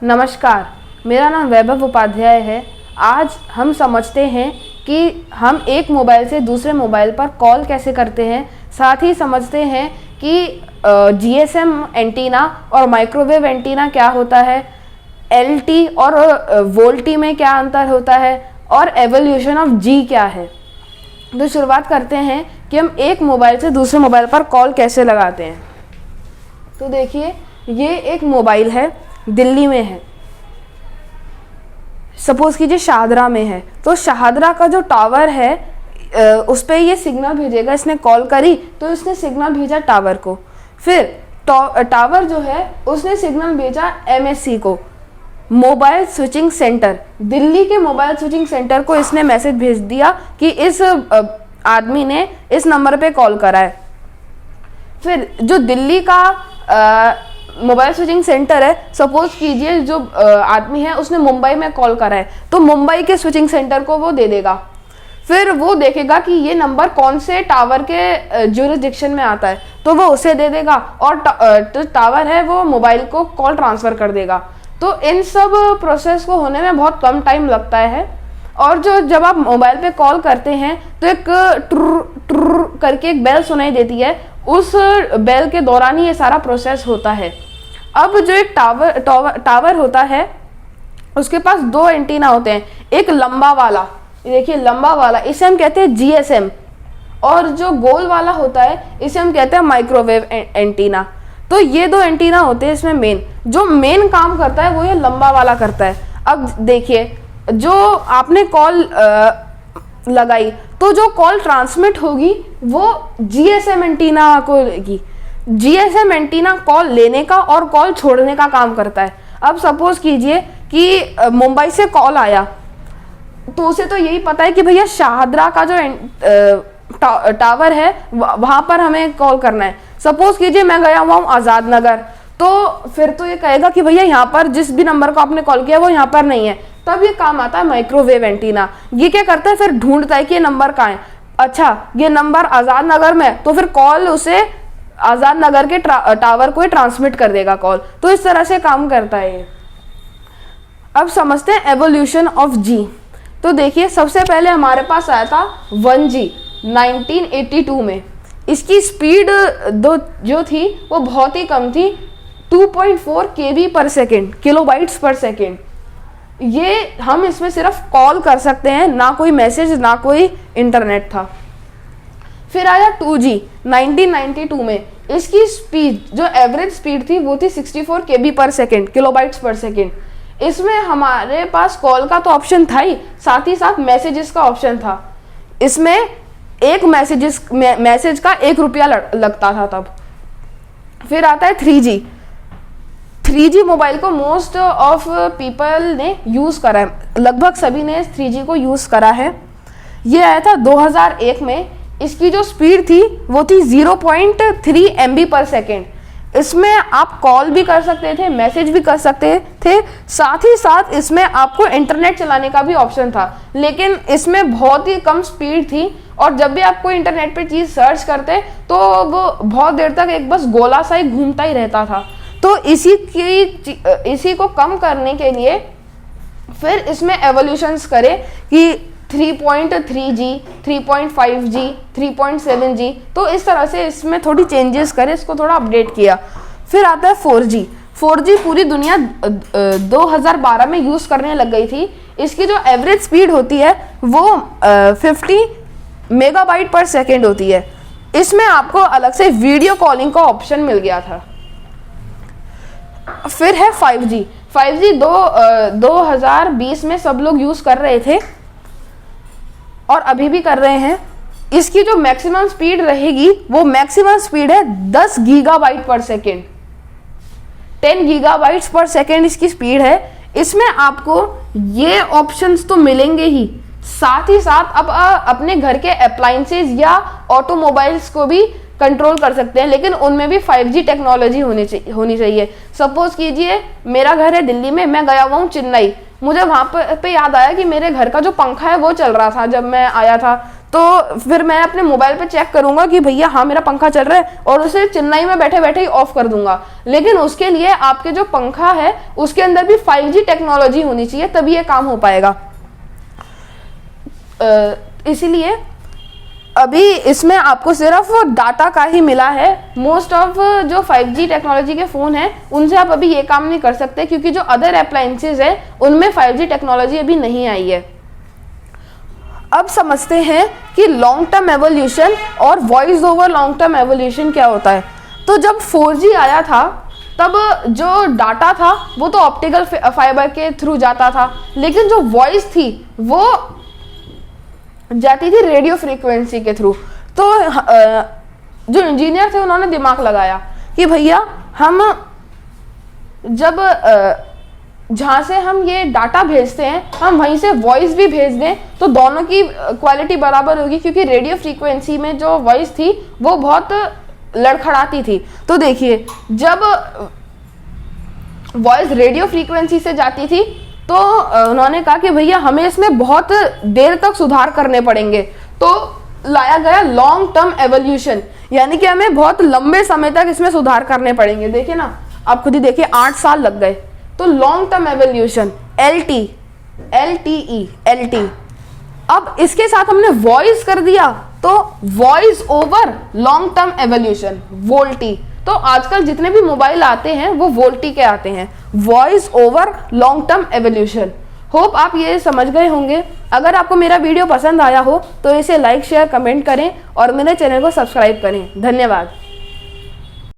नमस्कार, मेरा नाम वैभव उपाध्याय है। आज हम समझते हैं कि हम एक मोबाइल से दूसरे मोबाइल पर कॉल कैसे करते हैं। साथ ही समझते हैं कि जीएसएम एंटीना और माइक्रोवेव एंटीना क्या होता है, एलटी और वोल्टी में क्या अंतर होता है और एवोल्यूशन ऑफ जी क्या है। तो शुरुआत करते हैं कि हम एक मोबाइल से दूसरे मोबाइल पर कॉल कैसे लगाते हैं। तो देखिए, ये एक मोबाइल है, दिल्ली में है, सपोज कीजिए शाहदरा में है। तो शाहदरा का जो टावर है उस पर ये सिग्नल भेजेगा। इसने कॉल करी तो इसने सिग्नल भेजा टावर को, फिर टावर जो है उसने सिग्नल भेजा एमएससी को, मोबाइल स्विचिंग सेंटर, दिल्ली के मोबाइल स्विचिंग सेंटर को इसने मैसेज भेज दिया कि इस आदमी ने इस नंबर पे कॉल करा है। फिर जो दिल्ली का मोबाइल स्विचिंग सेंटर है, सपोज कीजिए जो आदमी है उसने मुंबई में कॉल करा है, तो मुंबई के स्विचिंग सेंटर को वो दे देगा। फिर वो देखेगा कि ये नंबर कौन से टावर के ज्यूरिसडिक्शन में आता है, तो वो उसे दे देगा और टावर है वो मोबाइल को कॉल ट्रांसफ़र कर देगा। तो इन सब प्रोसेस को होने में बहुत कम टाइम लगता है। और जब आप मोबाइल पे कॉल करते हैं तो एक ट्रुर ट्रुर करके एक बेल सुनाई देती है, उस बेल के दौरान ही ये सारा प्रोसेस होता है। अब जो एक टावर होता है उसके पास दो एंटीना होते हैं, एक लंबा वाला, देखिए लंबा वाला, इसे हम कहते हैं जीएसएम, और जो गोल वाला होता है इसे हम कहते हैं माइक्रोवेव एंटीना। तो ये दो एंटीना होते हैं इसमें। जो मेन काम करता है वो ये लंबा वाला करता है। अब देखिए, जो आपने कॉल लगाई तो जो कॉल ट्रांसमिट होगी वो जीएसएम एंटीना को लेगी। जीएसएम एंटीना कॉल लेने का और कॉल छोड़ने का काम करता है। अब सपोज कीजिए कि मुंबई से कॉल आया, तो उसे तो यही पता है कि भैया शाहदरा का जो टावर है वहां पर हमें कॉल करना है। सपोज कीजिए मैं गया हुआ हूँ आज़ाद नगर, तो फिर तो ये कहेगा कि भैया यहाँ पर जिस भी नंबर को आपने कॉल किया वो यहाँ पर नहीं है। तब ये काम आता है माइक्रोवेव एंटीना। ये क्या करता है, फिर ढूंढता है कि ये नंबर कहाँ है। अच्छा, ये नंबर आज़ाद नगर में, तो फिर कॉल उसे आज़ाद नगर के टावर को ही ट्रांसमिट कर देगा कॉल। तो इस तरह से काम करता है ये। अब समझते हैं एवोल्यूशन ऑफ जी। तो देखिए, सबसे पहले हमारे पास आया था 1G 1982 में। इसकी स्पीड जो थी वो बहुत ही कम थी, 2.4 KB पर सेकेंड, किलोबाइट्स पर सेकेंड। ये हम इसमें सिर्फ कॉल कर सकते हैं, ना कोई मैसेज ना कोई इंटरनेट था। फिर आया 2G 1992 में। इसकी स्पीड जो एवरेज स्पीड थी वो थी 64 KB पर सेकेंड, किलोबाइट्स पर सेकेंड। इसमें हमारे पास कॉल का तो ऑप्शन था ही साथ मैसेजेस का ऑप्शन था। इसमें एक मैसेज का ₹1 लगता था तब। फिर आता है 3G। 3G मोबाइल को मोस्ट ऑफ पीपल ने यूज़ करा है, लगभग सभी ने 3G को यूज़ करा है। ये आया था 2001 में। इसकी जो स्पीड थी वो थी 0.3 MB पर सेकेंड। इसमें आप कॉल भी कर सकते थे, मैसेज भी कर सकते थे, साथ ही साथ इसमें आपको इंटरनेट चलाने का भी ऑप्शन था। लेकिन इसमें बहुत ही कम स्पीड थी और जब भी आप कोई इंटरनेट पे चीज़ सर्च करते तो वो बहुत देर तक एक बस गोला सा ही घूमता ही रहता था। तो इसी को कम करने के लिए फिर इसमें एवोल्यूशंस करे कि 3.3G, 3.5G, 3.7G, तो इस तरह से इसमें थोड़ी चेंजेस करे, इसको थोड़ा अपडेट किया। फिर आता है 4G। 4G पूरी दुनिया 2012 में यूज़ करने लग गई थी। इसकी जो एवरेज स्पीड होती है वो 50 मेगाबाइट पर सेकेंड होती है। इसमें आपको अलग से वीडियो कॉलिंग का ऑप्शन मिल गया था। फिर है 5G। 5G 2020 में सब लोग यूज़ कर रहे थे और अभी भी कर रहे हैं। इसकी जो मैक्सिमम स्पीड रहेगी वो मैक्सिमम स्पीड है 10 गीगाबाइट पर सेकेंड, 10 गीगाबाइट्स पर सेकेंड इसकी स्पीड है। इसमें आपको ये ऑप्शंस तो मिलेंगे ही, साथ ही साथ अब अपने घर के अप्लायंसेज या ऑटोमोबाइल्स को भी कंट्रोल कर सकते हैं, लेकिन उनमें भी 5G टेक्नोलॉजी होनी चाहिए। सपोज कीजिए मेरा घर है दिल्ली में, मैं गया हुआ हूँ चेन्नई, मुझे वहाँ पे याद आया कि मेरे घर का जो पंखा है वो चल रहा था जब मैं आया था, तो फिर मैं अपने मोबाइल पे चेक करूंगा कि भैया हाँ मेरा पंखा चल रहा है, और उसे चेन्नई में बैठे बैठे ही ऑफ कर दूंगा। लेकिन उसके लिए आपके जो पंखा है उसके अंदर भी 5G टेक्नोलॉजी होनी चाहिए, तभी ये काम हो पाएगा। इसीलिए अभी इसमें आपको सिर्फ डाटा का ही मिला है। मोस्ट ऑफ जो 5G टेक्नोलॉजी के फ़ोन हैं उनसे आप अभी ये काम नहीं कर सकते, क्योंकि जो अदर अप्लायंसेज है उनमें 5G टेक्नोलॉजी अभी नहीं आई है। अब समझते हैं कि लॉन्ग टर्म एवोल्यूशन और voice over long term evolution क्या होता है। तो जब 4G आया था तब जो डाटा था वो तो ऑप्टिकल फाइबर के थ्रू जाता था, लेकिन जो वॉइस थी वो जाती थी रेडियो फ्रीक्वेंसी के थ्रू। तो जो इंजीनियर थे उन्होंने दिमाग लगाया कि भैया हम जब जहाँ से हम ये डाटा भेजते हैं हम वहीं से वॉइस भी भेज दें तो दोनों की क्वालिटी बराबर होगी, क्योंकि रेडियो फ्रीक्वेंसी में जो वॉइस थी वो बहुत लड़खड़ाती थी। तो देखिए जब वॉइस रेडियो फ्रीक्वेंसी से जाती थी तो उन्होंने कहा कि भैया हमें इसमें बहुत देर तक सुधार करने पड़ेंगे। तो लाया गया लॉन्ग टर्म एवोल्यूशन, यानी कि हमें बहुत लंबे समय तक इसमें सुधार करने पड़ेंगे। देखिए ना, आप खुद ही देखिए 8 साल लग गए। तो लॉन्ग टर्म एवोल्यूशन LTE। अब इसके साथ हमने वॉइस कर दिया तो voice over long term evolution VoLTE. तो आजकल जितने भी मोबाइल आते हैं वो वोल्टी के आते हैं, voice over long term evolution. Hope आप ये समझ गए होंगे। अगर आपको मेरा वीडियो पसंद आया हो तो इसे लाइक शेयर कमेंट करें और मेरे चैनल को सब्सक्राइब करें। धन्यवाद।